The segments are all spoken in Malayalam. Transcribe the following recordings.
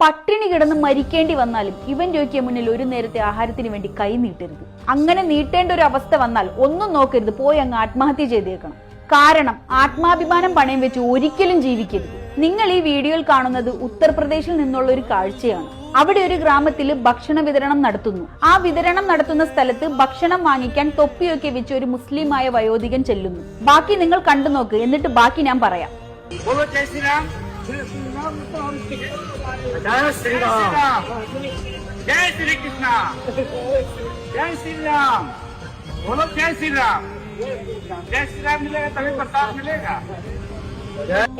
പട്ടിണി കിടന്ന് മരിക്കേണ്ടി വന്നാലും ഇവൻ രോഗിക്ക് മുന്നിൽ ഒരു നേരത്തെ ആഹാരത്തിന് വേണ്ടി കൈ നീട്ടരുത്. അങ്ങനെ നീട്ടേണ്ട ഒരു അവസ്ഥ വന്നാൽ ഒന്നും നോക്കരുത്, പോയി അങ്ങ് ആത്മഹത്യ ചെയ്തേക്കണം. കാരണം ആത്മാഭിമാനം പണയം വെച്ച് ഒരിക്കലും ജീവിക്കരുത്. നിങ്ങൾ ഈ വീഡിയോയിൽ കാണുന്നത് ഉത്തർപ്രദേശിൽ നിന്നുള്ള ഒരു കാഴ്ചയാണ്. അവിടെ ഒരു ഗ്രാമത്തിൽ ഭക്ഷണ വിതരണം നടത്തുന്നു. ആ വിതരണം നടത്തുന്ന സ്ഥലത്ത് ഭക്ഷണം വാങ്ങിക്കാൻ തൊപ്പിയൊക്കെ വെച്ച് ഒരു മുസ്ലിമായ വയോധികൻ ചെല്ലുന്നു. ബാക്കി നിങ്ങൾ കണ്ടു നോക്ക്, എന്നിട്ട് ബാക്കി ഞാൻ പറയാം. जय श्री राम, जय श्री कृष्ण, जय श्री राम, बोलो जय श्री राम। जय श्री राम मिलेगा तभी प्रसाद मिलेगा।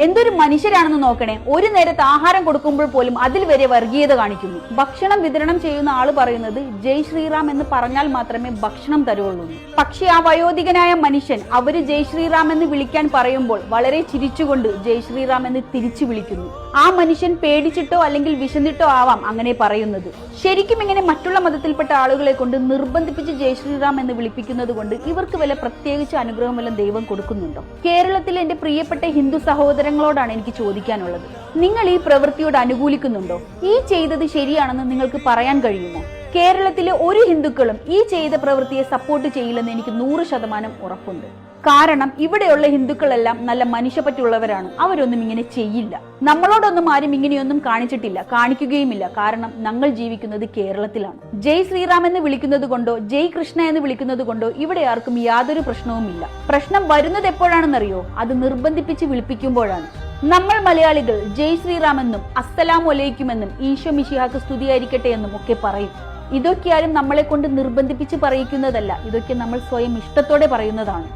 എന്തൊരു മനുഷ്യരാണെന്ന് നോക്കണേ. ഒരു നേരത്തെ ആഹാരം കൊടുക്കുമ്പോൾ പോലും അതിൽ വരെ വർഗീയത കാണിക്കുന്നു. ഭക്ഷണം വിതരണം ചെയ്യുന്ന ആള് പറയുന്നത് ജയ് ശ്രീറാം എന്ന് പറഞ്ഞാൽ മാത്രമേ ഭക്ഷണം തരുള്ളൂ. പക്ഷെ ആ വയോധികനായ മനുഷ്യൻ അവര് ജയ് ശ്രീറാം എന്ന് വിളിക്കാൻ പറയുമ്പോൾ വളരെ ചിരിച്ചുകൊണ്ട് ജയ് ശ്രീറാം എന്ന് തിരിച്ചു വിളിക്കുന്നു. ആ മനുഷ്യൻ പേടിച്ചിട്ടോ അല്ലെങ്കിൽ വിശന്നിട്ടോ ആവാം അങ്ങനെ പറയുന്നത്. ശരിക്കും ഇങ്ങനെ മറ്റുള്ള മതത്തിൽപ്പെട്ട ആളുകളെ കൊണ്ട് നിർബന്ധിപ്പിച്ച് ജയ് ശ്രീറാം എന്ന് വിളിപ്പിക്കുന്നത് കൊണ്ട് ഇവർക്ക് വല്ല പ്രത്യേകിച്ച് അനുഗ്രഹം വല്ല ദൈവം കൊടുക്കുന്നുണ്ടോ? കേരളത്തിലെ എന്റെ പ്രിയപ്പെട്ട ഹിന്ദു സഹോദരങ്ങളോടാണ് എനിക്ക് ചോദിക്കാനുള്ളത്. നിങ്ങൾ ഈ പ്രവൃത്തിയോട് അനുകൂലിക്കുന്നുണ്ടോ? ഈ ചെയ്തത് ശരിയാണെന്ന് നിങ്ങൾക്ക് പറയാൻ കഴിയുമോ? കേരളത്തിലെ ഒരു ഹിന്ദുക്കളും ഈ ചെയ്ത പ്രവൃത്തിയെ സപ്പോർട്ട് ചെയ്യില്ലെന്ന് എനിക്ക് 100% ഉറപ്പുണ്ട്. കാരണം ഇവിടെയുള്ള ഹിന്ദുക്കളെല്ലാം നല്ല മനുഷ്യപ്പറ്റുള്ളവരാണ്. അവരൊന്നും ഇങ്ങനെ ചെയ്യില്ല. നമ്മളോടൊന്നും ആരും ഇങ്ങനെയൊന്നും കാണിച്ചിട്ടില്ല, കാണിക്കുകയുമില്ല. കാരണം ഞങ്ങൾ ജീവിക്കുന്നത് കേരളത്തിലാണ്. ജയ് ശ്രീറാം എന്ന് വിളിക്കുന്നത് കൊണ്ടോ ജയ് കൃഷ്ണ എന്ന് വിളിക്കുന്നത് കൊണ്ടോ ഇവിടെ ആർക്കും യാതൊരു പ്രശ്നവുമില്ല. പ്രശ്നം വരുന്നത് എപ്പോഴാണെന്നറിയോ? അത് നിർബന്ധിപ്പിച്ച് വിളിപ്പിക്കുമ്പോഴാണ്. നമ്മൾ മലയാളികൾ ജയ് ശ്രീറാം എന്നും അസ്സലാമു അലൈക്കും എന്നും ഈശോ മിശിഹാക്ക് സ്തുതിയായിരിക്കട്ടെ എന്നും ഒക്കെ പറയും. ഇതൊക്കെ ആരും നമ്മളെ കൊണ്ട് നിർബന്ധിപ്പിച്ച് പറയിക്കുന്നതല്ല. ഇതൊക്കെ നമ്മൾ സ്വയം ഇഷ്ടത്തോടെ പറയുന്നതാണ്.